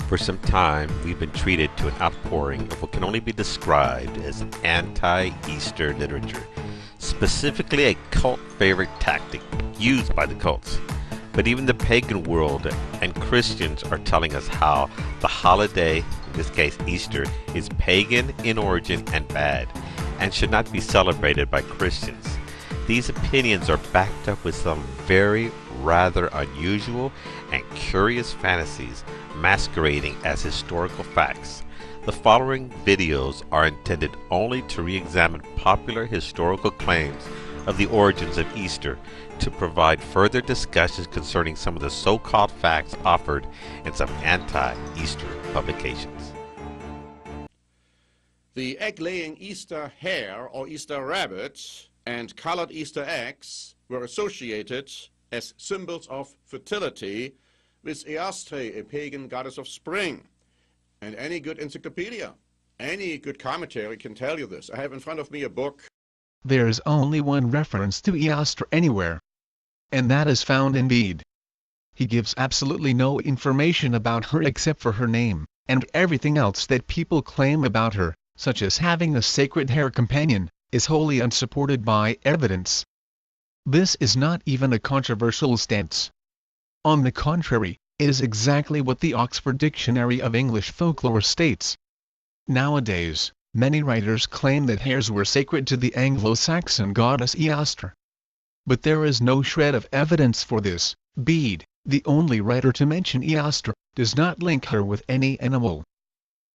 For some time, we've been treated to an outpouring of what can only be described as anti-Easter literature, specifically a cult favorite tactic used by the cults. But even the pagan world and Christians are telling us how the holiday, in this case Easter, is pagan in origin and bad, and should not be celebrated by Christians. These opinions are backed up with some very rather unusual and curious fantasies masquerading as historical facts. The following videos are intended only to re-examine popular historical claims of the origins of Easter, to provide further discussions concerning some of the so-called facts offered in some anti-Easter publications. The egg-laying Easter hare or Easter rabbit and colored Easter eggs were associated as symbols of fertility with Eostre, a pagan goddess of spring. And any good encyclopedia, any good commentary can tell you this. I have in front of me a book. There's only one reference to Eostre anywhere, and that is found in Bede. He gives absolutely no information about her except for her name, and everything else that people claim about her, such as having a sacred hare companion, is wholly unsupported by evidence. This is not even a controversial stance. On the contrary, it is exactly what the Oxford Dictionary of English Folklore states. Nowadays, many writers claim that hares were sacred to the Anglo-Saxon goddess Eostre. But there is no shred of evidence for this. Bede, the only writer to mention Eostre, does not link her with any animal.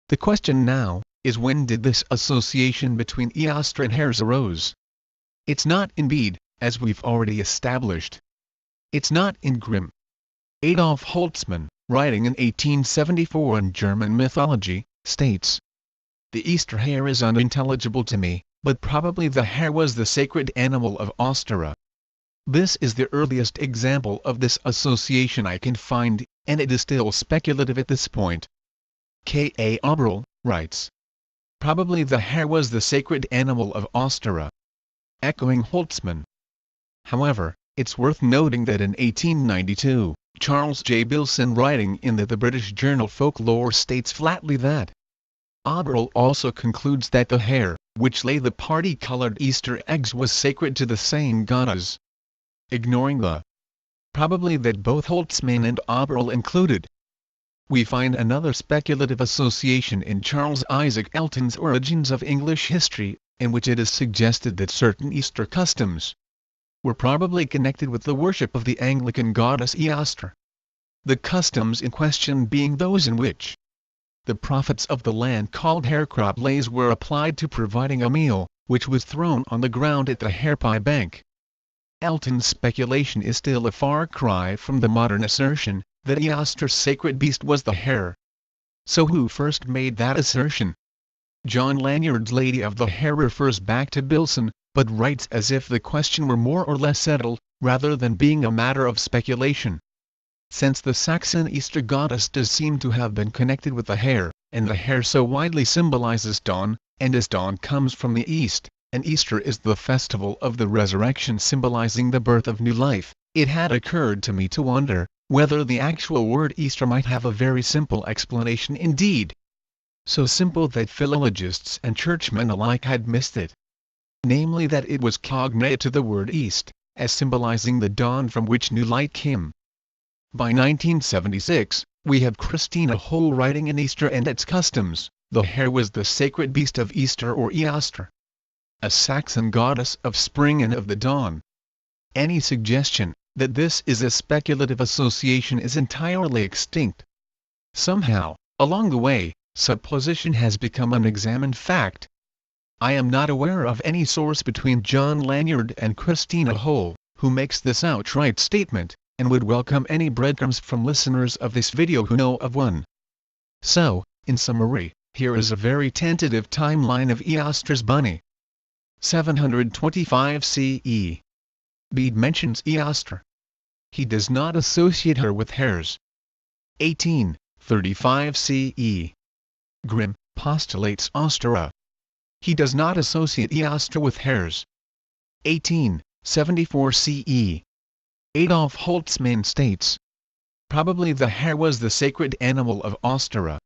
The question now is, when did this association between Eostre and hares arose? It's not in Bede, as we've already established. It's not in Grimm. Adolf Holtzmann, writing in 1874 on German mythology, states, "The Easter hare is unintelligible to me, but probably the hare was the sacred animal of Austria." This is the earliest example of this association I can find, and it is still speculative at this point. K.A. Oberl writes, "Probably the hare was the sacred animal of Austria," echoing Holtzmann. However, it's worth noting that in 1892, Charles J. Bilson, writing in the British journal Folklore, states flatly that Oberl also concludes that the hare, which laid the party-colored Easter eggs, was sacred to the same goddess. Ignoring the probably that both Holtzmann and Oberl included, we find another speculative association in Charles Isaac Elton's Origins of English History, in which it is suggested that certain Easter customs were probably connected with the worship of the Anglican goddess Eostre. The customs in question being those in which the prophets of the land called harecrop lays were applied to providing a meal, which was thrown on the ground at the Harepie bank. Elton's speculation is still a far cry from the modern assertion that Eostre's sacred beast was the hare. So who first made that assertion? John Lanyard's Lady of the Hare refers back to Bilson, but writes as if the question were more or less settled, rather than being a matter of speculation. Since the Saxon Easter goddess does seem to have been connected with the hare, and the hare so widely symbolizes dawn, and as dawn comes from the east, and Easter is the festival of the resurrection symbolizing the birth of new life, it had occurred to me to wonder whether the actual word Easter might have a very simple explanation indeed. So simple that philologists and churchmen alike had missed it. Namely that it was cognate to the word east, as symbolizing the dawn from which new light came. By 1976, we have Christina Hole writing in Easter and its customs, the hare was the sacred beast of Easter or Eostre, a Saxon goddess of spring and of the dawn. Any suggestion that this is a speculative association is entirely extinct. Somehow, along the way, supposition has become an examined fact. I am not aware of any source between John Lanyard and Christina Hole who makes this outright statement, and would welcome any breadcrumbs from listeners of this video who know of one. So, in summary, here is a very tentative timeline of Eostre's bunny. 725 CE. Bede mentions Eostre. He does not associate her with hares. 1835 CE. Grimm postulates Austria. He does not associate Eostre with hares. 1874 CE. Adolf Holtzmann states, Probably the hare was the sacred animal of Eostre.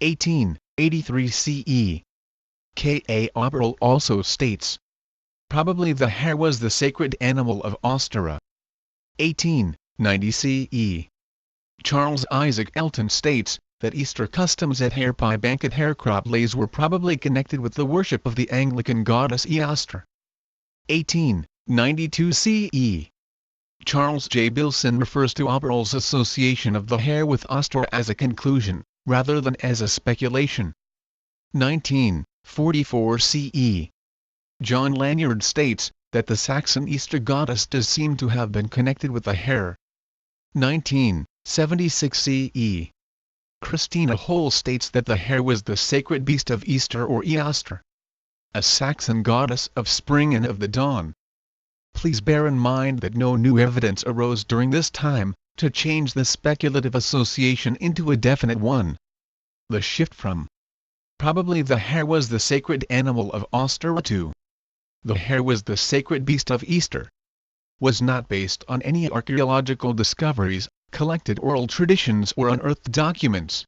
1883 CE. K.A. Oberl also states, probably the hare was the sacred animal of Eostre. 1890 CE. Charles Isaac Elton states that Easter customs at Hare Pie Banquet Harecrop Lays were probably connected with the worship of the Anglican goddess Eostre. 1892 CE. Charles J. Bilson refers to Oberl's association of the hare with Eostre as a conclusion, rather than as a speculation. 1944 CE. John Lanyard states that the Saxon Easter goddess does seem to have been connected with the hare. 1976 CE. Christina Hole states that the hare was the sacred beast of Easter or Eostre, a Saxon goddess of spring and of the dawn. Please bear in mind that no new evidence arose during this time to change the speculative association into a definite one. The shift from probably the hare was the sacred animal of Eostre to the hare was the sacred beast of Easter was not based on any archaeological discoveries, collected oral traditions or unearthed documents.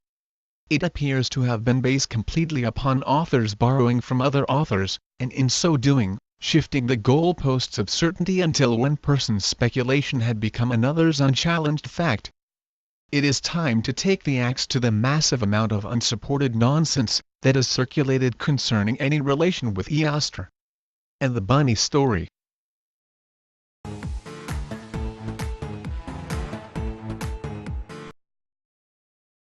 It appears to have been based completely upon authors borrowing from other authors, and in so doing, shifting the goalposts of certainty until one person's speculation had become another's unchallenged fact. It is time to take the axe to the massive amount of unsupported nonsense that is circulated concerning any relation with Eostre and the bunny story.